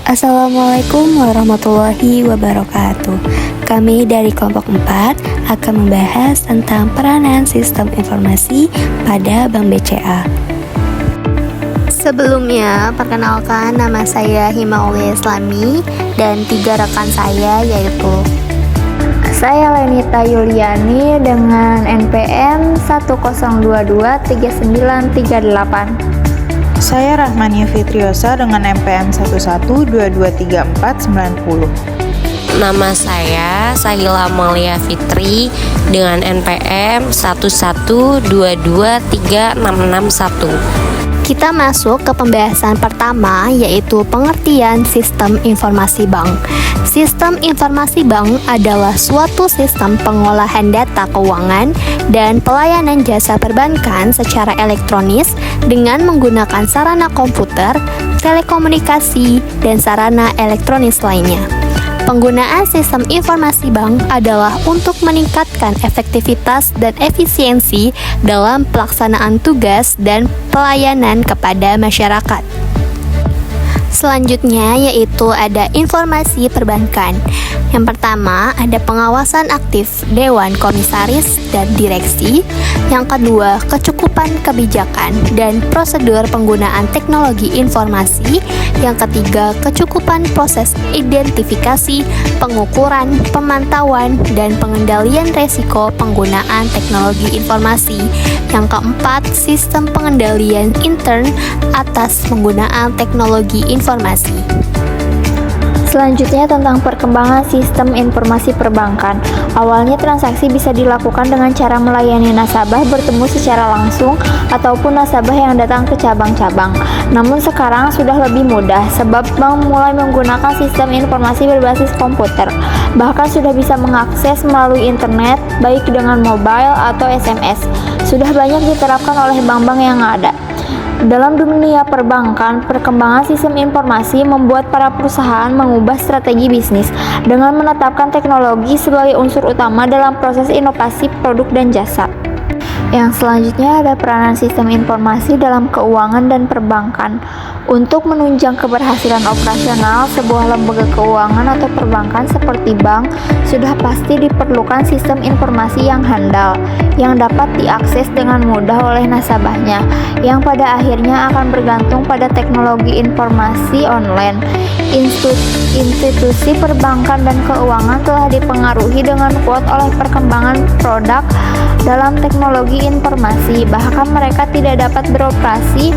Assalamualaikum warahmatullahi wabarakatuh. Kami dari kelompok 4 akan membahas tentang peranan sistem informasi pada Bank BCA. Sebelumnya, perkenalkan nama saya Hima Aulia Islami dan 3 rekan saya yaitu saya Lenita Yuliani dengan NPM 10223938. Saya Rahmania Fitriosa dengan NPM 11223490. Nama saya Sahila Amalia Fitri dengan NPM 11223661. Kita masuk ke pembahasan pertama, yaitu pengertian sistem informasi bank. Sistem informasi bank adalah suatu sistem pengolahan data keuangan dan pelayanan jasa perbankan secara elektronis dengan menggunakan sarana komputer, telekomunikasi, dan sarana elektronis lainnya. Penggunaan sistem informasi bank adalah untuk meningkatkan efektivitas dan efisiensi dalam pelaksanaan tugas dan pelayanan kepada masyarakat. Selanjutnya yaitu ada informasi perbankan. Yang pertama ada pengawasan aktif Dewan Komisaris dan Direksi. Yang kedua kecukupan kebijakan dan prosedur penggunaan teknologi informasi. Yang ketiga kecukupan proses identifikasi, pengukuran, pemantauan, dan pengendalian resiko penggunaan teknologi informasi. Yang keempat sistem pengendalian intern atas penggunaan teknologi informasi. Selanjutnya tentang perkembangan sistem informasi perbankan. Awalnya transaksi bisa dilakukan dengan cara melayani nasabah bertemu secara langsung ataupun nasabah yang datang ke cabang-cabang. Namun sekarang sudah lebih mudah sebab bank mulai menggunakan sistem informasi berbasis komputer. Bahkan sudah bisa mengakses melalui internet baik dengan mobile atau SMS. Sudah banyak diterapkan oleh bank-bank yang ada. Dalam dunia perbankan, perkembangan sistem informasi membuat para perusahaan mengubah strategi bisnis dengan menetapkan teknologi sebagai unsur utama dalam proses inovasi produk dan jasa. Yang selanjutnya ada peranan sistem informasi dalam keuangan dan perbankan. Untuk menunjang keberhasilan operasional sebuah lembaga keuangan atau perbankan seperti bank, sudah pasti diperlukan sistem informasi yang handal, yang dapat diakses dengan mudah oleh nasabahnya, yang pada akhirnya akan bergantung pada teknologi informasi online. Institusi perbankan dan keuangan telah dipengaruhi dengan kuat oleh perkembangan produk dalam teknologi informasi, bahkan mereka tidak dapat beroperasi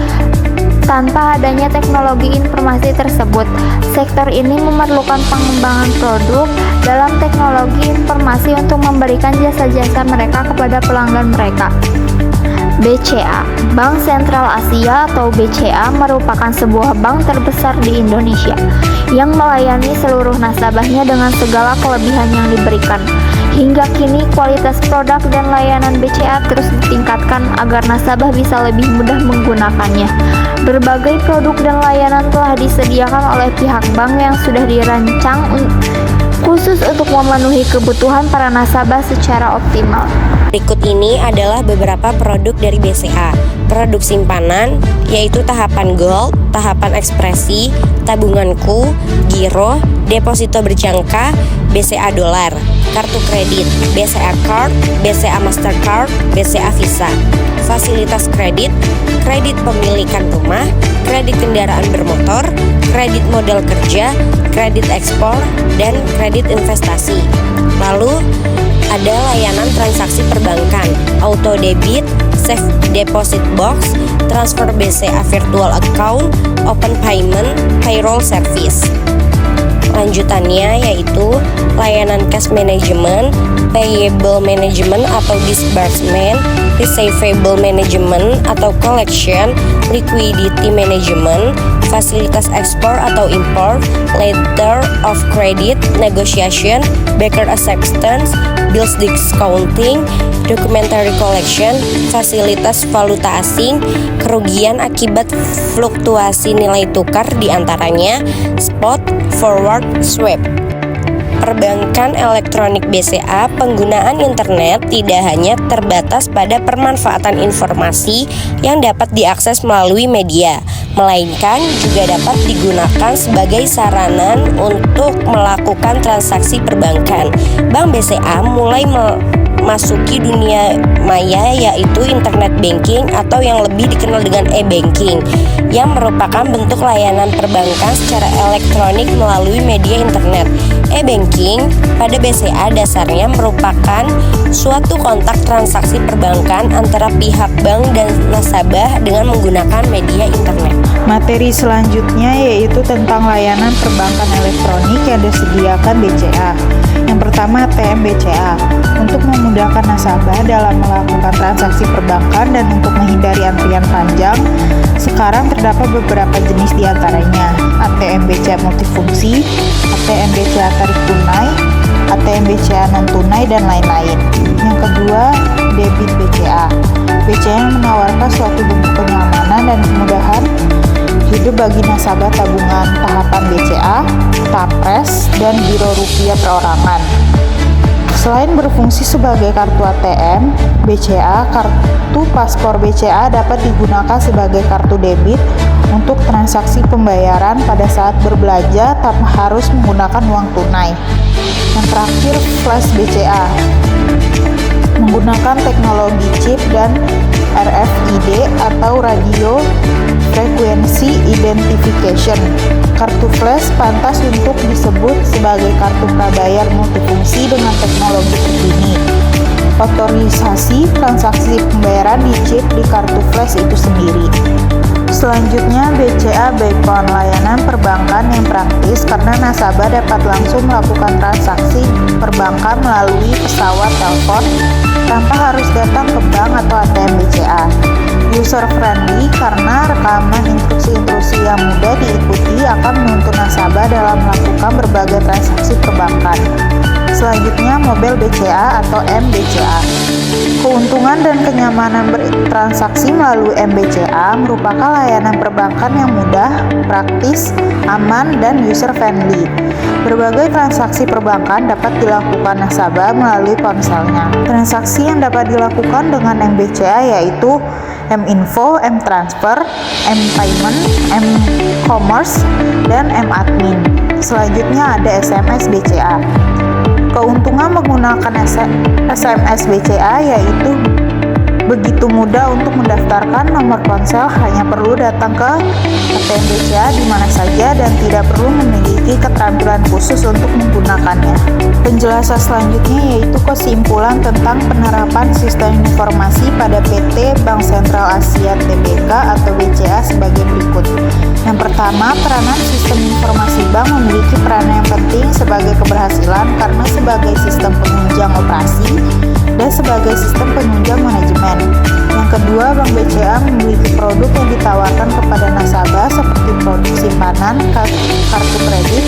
tanpa adanya teknologi informasi tersebut. Sektor ini memerlukan pengembangan produk dalam teknologi informasi untuk memberikan jasa-jasa mereka kepada pelanggan mereka. BCA, Bank Sentral Asia atau BCA merupakan sebuah bank terbesar di Indonesia yang melayani seluruh nasabahnya dengan segala kelebihan yang diberikan. Hingga kini kualitas produk dan layanan BCA terus ditingkatkan agar nasabah bisa lebih mudah menggunakannya. Berbagai produk dan layanan telah disediakan oleh pihak bank yang sudah dirancang khusus untuk memenuhi kebutuhan para nasabah secara optimal. Berikut ini adalah beberapa produk dari BCA. Produk simpanan yaitu tahapan gold, tahapan ekspresi, tabunganku, giro, deposito berjangka, BCA dolar, kartu kredit, BCA Card, BCA Mastercard, BCA Visa. Fasilitas kredit, kredit pemilikan rumah, kredit kendaraan bermotor, kredit modal kerja, kredit ekspor, dan kredit investasi. Lalu ada layanan transaksi perbankan, auto debit, safe deposit box, transfer BCA virtual account, open payment, payroll service. Lanjutannya yaitu layanan cash management, payable management atau disbursement, receivable management atau collection, liquidity management, fasilitas ekspor atau import, letter of credit, negotiation, backer acceptance, bills discounting, documentary collection, fasilitas valuta asing, kerugian akibat fluktuasi nilai tukar diantaranya spot, forward, swap. perbankan elektronik BCA, penggunaan internet tidak hanya terbatas pada pemanfaatan informasi yang dapat diakses melalui media, melainkan juga dapat digunakan sebagai sarana untuk melakukan transaksi perbankan. Bank BCA mulai memasuki dunia maya, yaitu internet banking atau yang lebih dikenal dengan e-banking, yang merupakan bentuk layanan perbankan secara elektronik melalui media internet. E-banking pada BCA dasarnya merupakan suatu kontak transaksi perbankan antara pihak bank dan nasabah dengan menggunakan media internet. Materi selanjutnya yaitu tentang layanan perbankan elektronik yang disediakan BCA. Yang pertama, ATM BCA. Untuk memudahkan nasabah dalam melakukan transaksi perbankan dan untuk menghindari antrian panjang, sekarang terdapat beberapa jenis diantaranya: ATM BCA multifungsi, ATM BCA tarik tunai, ATM BCA non tunai, dan lain-lain. Yang kedua, debit BCA. BCA yang menawarkan suatu bentuk kenyamanan dan kemudahan hidup bagi nasabah tabungan tahapan BCA, TAPRES, dan Biro Rupiah Perorangan. Selain berfungsi sebagai kartu ATM BCA, kartu paspor BCA dapat digunakan sebagai kartu debit untuk transaksi pembayaran pada saat berbelanja tanpa harus menggunakan uang tunai. Yang terakhir, flash BCA. Menggunakan teknologi chip dan RFID atau Radio Frequency Identification. Kartu flash pantas untuk disebut sebagai kartu prabayar multifungsi dengan teknologi terkini. Otorisasi transaksi pembayaran dicip di kartu flash itu sendiri. Selanjutnya, BCA Beacon, layanan perbankan yang praktis karena nasabah dapat langsung melakukan transaksi perbankan melalui pesawat telepon tanpa harus datang ke bank atau ATM BCA. User friendly karena rekaman instruksi-instruksi yang mudah diikuti akan menuntun nasabah dalam melakukan berbagai transaksi perbankan. Selanjutnya, Mobile BCA atau MBCA. Keuntungan dan kenyamanan bertransaksi melalui MBCA merupakan layanan perbankan yang mudah, praktis, aman, dan user-friendly. Berbagai transaksi perbankan dapat dilakukan nasabah melalui ponselnya. Transaksi yang dapat dilakukan dengan MBCA yaitu M-Info, M-Transfer, M-Payment, M-Commerce, dan M-Admin. Selanjutnya ada SMS BCA. Keuntungan menggunakan SMS BCA yaitu begitu mudah untuk mendaftarkan nomor ponsel, hanya perlu datang ke ATM BCA di mana saja dan tidak perlu memiliki keterampilan khusus untuk menggunakannya. Penjelasan selanjutnya yaitu kesimpulan tentang penerapan sistem informasi pada PT Bank Sentral Asia Tbk atau BCA sebagai berikut. Yang pertama, peranan sistem informasi bank memiliki peranan yang penting sebagai keberhasilan karena sebagai sistem penunjang operasi dan sebagai sistem penunjang manajemen. Yang kedua, Bank BCA memiliki produk yang ditawarkan kepada nasabah seperti produk simpanan, kartu kredit,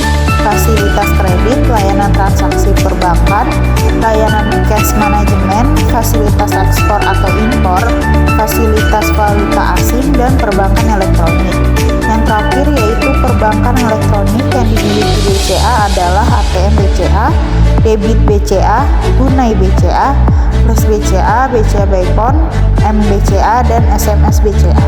fasilitas kredit, layanan transaksi perbankan, layanan cash management, fasilitas ekspor atau impor, fasilitas valuta asing, dan perbankan elektronik. Yang terakhir yaitu perbankan elektronik yang dimiliki BCA adalah ATM BCA, debit BCA, tunai BCA, flash BCA, BCA Beacon, MBCA, dan SMS BCA.